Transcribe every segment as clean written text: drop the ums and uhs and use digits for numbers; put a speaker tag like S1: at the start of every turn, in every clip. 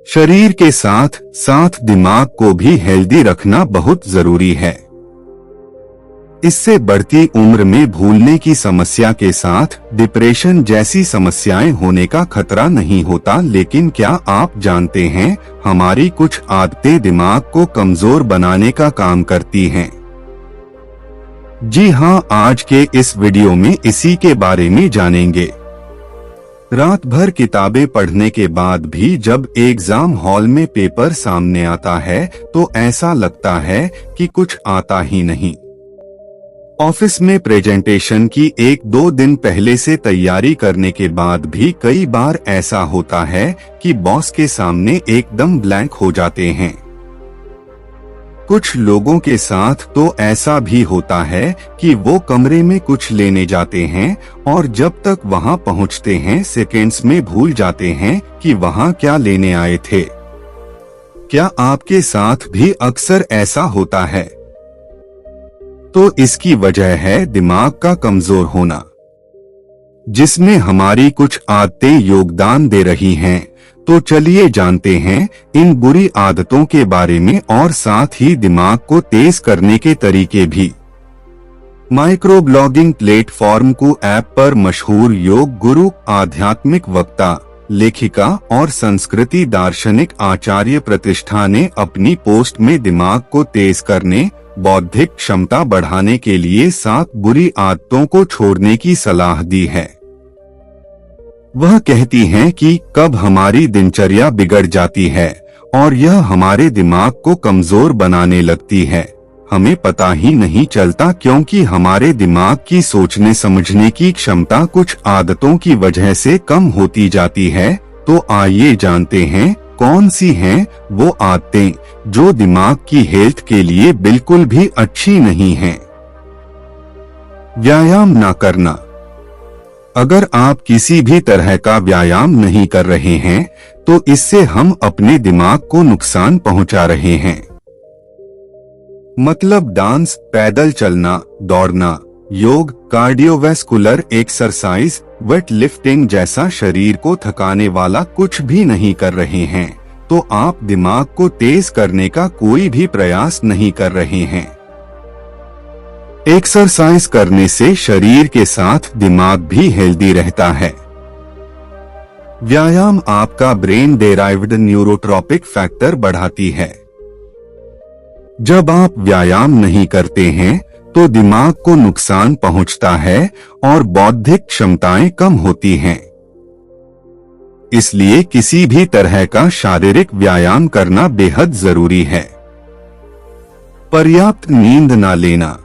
S1: शरीर के साथ साथ दिमाग को भी हेल्दी रखना बहुत जरूरी है। इससे बढ़ती उम्र में भूलने की समस्या के साथ डिप्रेशन जैसी समस्याएं होने का खतरा नहीं होता। लेकिन क्या आप जानते हैं, हमारी कुछ आदतें दिमाग को कमजोर बनाने का काम करती हैं। जी हाँ, आज के इस वीडियो में इसी के बारे में जानेंगे। रात भर किताबें पढ़ने के बाद भी जब एग्जाम हॉल में पेपर सामने आता है तो ऐसा लगता है कि कुछ आता ही नहीं। ऑफिस में प्रेजेंटेशन की 1-2 दिन पहले से तैयारी करने के बाद भी कई बार ऐसा होता है कि बॉस के सामने एकदम ब्लैंक हो जाते हैं। कुछ लोगों के साथ तो ऐसा भी होता है कि वो कमरे में कुछ लेने जाते हैं और जब तक वहां पहुंचते हैं सेकेंड्स में भूल जाते हैं कि वहां क्या लेने आए थे। क्या आपके साथ भी अक्सर ऐसा होता है? तो इसकी वजह है दिमाग का कमजोर होना, जिसमें हमारी कुछ आदतें योगदान दे रही हैं। तो चलिए जानते हैं इन बुरी आदतों के बारे में और साथ ही दिमाग को तेज करने के तरीके भी। माइक्रो ब्लॉगिंग प्लेटफॉर्म को ऐप पर मशहूर योग गुरु, आध्यात्मिक वक्ता, लेखिका और संस्कृति दार्शनिक आचार्य प्रतिष्ठा ने अपनी पोस्ट में दिमाग को तेज करने, बौद्धिक क्षमता बढ़ाने के लिए 7 बुरी आदतों को छोड़ने की सलाह दी है। वह कहती हैं कि कब हमारी दिनचर्या बिगड़ जाती है और यह हमारे दिमाग को कमजोर बनाने लगती है, हमें पता ही नहीं चलता, क्योंकि हमारे दिमाग की सोचने समझने की क्षमता कुछ आदतों की वजह से कम होती जाती है। तो आइए जानते हैं कौन सी हैं वो आदतें जो दिमाग की हेल्थ के लिए बिल्कुल भी अच्छी नहीं हैं। व्यायाम न करना। अगर आप किसी भी तरह का व्यायाम नहीं कर रहे हैं तो इससे हम अपने दिमाग को नुकसान पहुंचा रहे हैं। मतलब डांस, पैदल चलना, दौड़ना, योग, कार्डियोवैस्कुलर एक्सरसाइज, वेट लिफ्टिंग जैसा शरीर को थकाने वाला कुछ भी नहीं कर रहे हैं तो आप दिमाग को तेज करने का कोई भी प्रयास नहीं कर रहे हैं। एक्सरसाइज करने से शरीर के साथ दिमाग भी हेल्दी रहता है। व्यायाम आपका ब्रेन डेराइव्ड न्यूरोट्रॉपिक फैक्टर बढ़ाती है। जब आप व्यायाम नहीं करते हैं तो दिमाग को नुकसान पहुंचता है और बौद्धिक क्षमताएं कम होती हैं। इसलिए किसी भी तरह का शारीरिक व्यायाम करना बेहद जरूरी है। पर्याप्त नींद न लेना।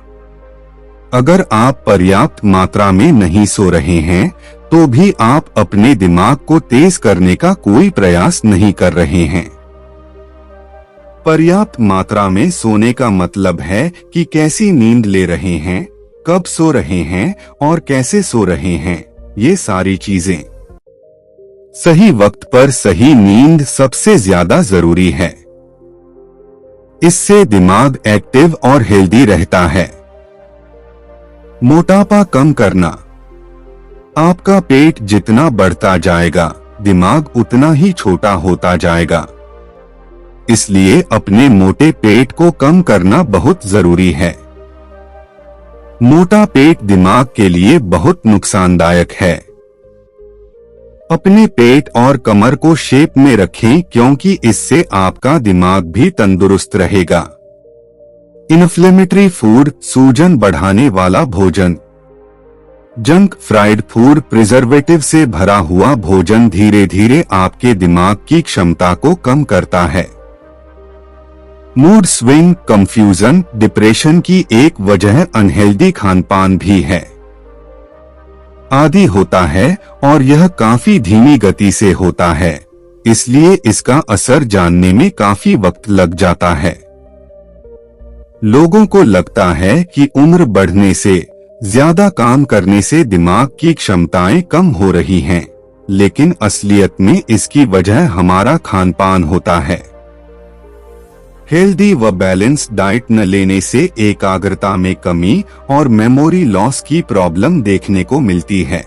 S1: अगर आप पर्याप्त मात्रा में नहीं सो रहे हैं तो भी आप अपने दिमाग को तेज करने का कोई प्रयास नहीं कर रहे हैं। पर्याप्त मात्रा में सोने का मतलब है कि कैसी नींद ले रहे हैं, कब सो रहे हैं और कैसे सो रहे हैं। ये सारी चीजें। सही वक्त पर सही नींद सबसे ज्यादा जरूरी है। इससे दिमाग एक्टिव और हेल्दी रहता है। मोटापा कम करना। आपका पेट जितना बढ़ता जाएगा दिमाग उतना ही छोटा होता जाएगा। इसलिए अपने मोटे पेट को कम करना बहुत जरूरी है। मोटा पेट दिमाग के लिए बहुत नुकसानदायक है। अपने पेट और कमर को शेप में रखें क्योंकि इससे आपका दिमाग भी तंदुरुस्त रहेगा। इन्फ्लेमेटरी फूड, सूजन बढ़ाने वाला भोजन, जंक फ्राइड फूड, प्रिजर्वेटिव से भरा हुआ भोजन धीरे धीरे आपके दिमाग की क्षमता को कम करता है। मूड स्विंग, कंफ्यूजन, डिप्रेशन की एक वजह अनहेल्दी खानपान भी है। आदि होता है और यह काफी धीमी गति से होता है, इसलिए इसका असर जानने में काफी वक्त लग जाता है। लोगों को लगता है कि उम्र बढ़ने से, ज्यादा काम करने से दिमाग की क्षमताएं कम हो रही हैं, लेकिन असलियत में इसकी वजह हमारा खानपान होता है। हेल्दी व बैलेंस डाइट न लेने से एकाग्रता में कमी और मेमोरी लॉस की प्रॉब्लम देखने को मिलती है।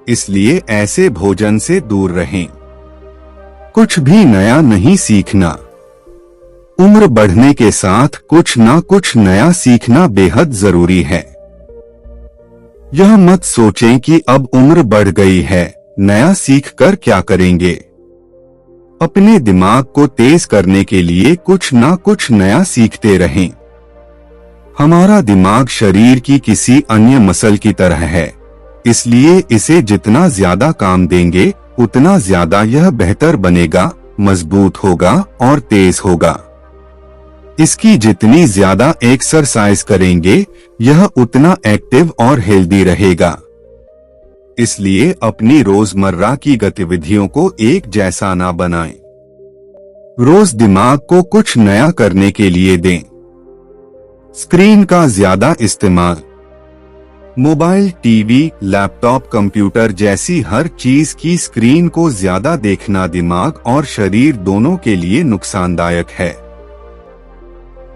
S1: इसलिए ऐसे भोजन से दूर रहें। कुछ भी नया नहीं सीखना। उम्र बढ़ने के साथ कुछ ना कुछ नया सीखना बेहद जरूरी है। यह मत सोचें कि अब उम्र बढ़ गई है, नया सीख कर क्या करेंगे। अपने दिमाग को तेज करने के लिए कुछ ना कुछ नया सीखते रहें। हमारा दिमाग शरीर की किसी अन्य मसल की तरह है, इसलिए इसे जितना ज्यादा काम देंगे उतना ज्यादा यह बेहतर बनेगा, मजबूत होगा और तेज होगा। इसकी जितनी ज्यादा एक्सरसाइज करेंगे यह उतना एक्टिव और हेल्दी रहेगा। इसलिए अपनी रोजमर्रा की गतिविधियों को एक जैसा ना बनाएं। रोज दिमाग को कुछ नया करने के लिए दें। स्क्रीन का ज्यादा इस्तेमाल। मोबाइल, टीवी, लैपटॉप, कंप्यूटर जैसी हर चीज की स्क्रीन को ज्यादा देखना दिमाग और शरीर दोनों के लिए नुकसानदायक है।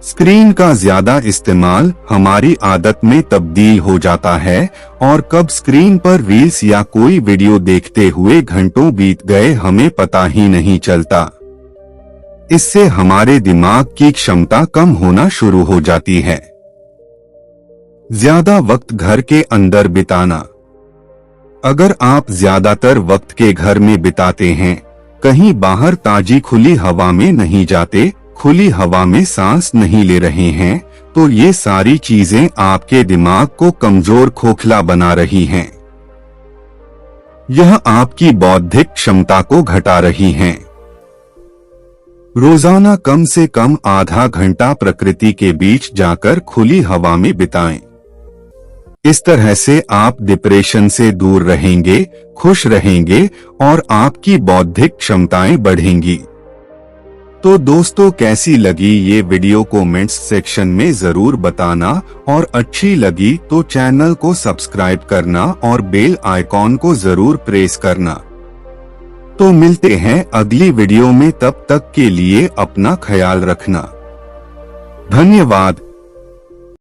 S1: स्क्रीन का ज्यादा इस्तेमाल हमारी आदत में तब्दील हो जाता है और कब स्क्रीन पर रील्स या कोई वीडियो देखते हुए घंटों बीत गए हमें पता ही नहीं चलता। इससे हमारे दिमाग की क्षमता कम होना शुरू हो जाती है। ज्यादा वक्त घर के अंदर बिताना। अगर आप ज्यादातर वक्त के घर में बिताते हैं, कहीं बाहर ताजी खुली हवा में नहीं जाते, खुली हवा में सांस नहीं ले रहे हैं, तो ये सारी चीजें आपके दिमाग को कमजोर, खोखला बना रही हैं। यह आपकी बौद्धिक क्षमता को घटा रही हैं। रोजाना कम से कम आधा घंटा प्रकृति के बीच जाकर खुली हवा में बिताएं। इस तरह से आप डिप्रेशन से दूर रहेंगे, खुश रहेंगे और आपकी बौद्धिक क्षमताएं बढ़ेंगी। तो दोस्तों, कैसी लगी ये वीडियो कमेंट्स सेक्शन में जरूर बताना और अच्छी लगी तो चैनल को सब्सक्राइब करना और बेल आइकॉन को जरूर प्रेस करना। तो मिलते हैं अगली वीडियो में, तब तक के लिए अपना ख्याल रखना। धन्यवाद।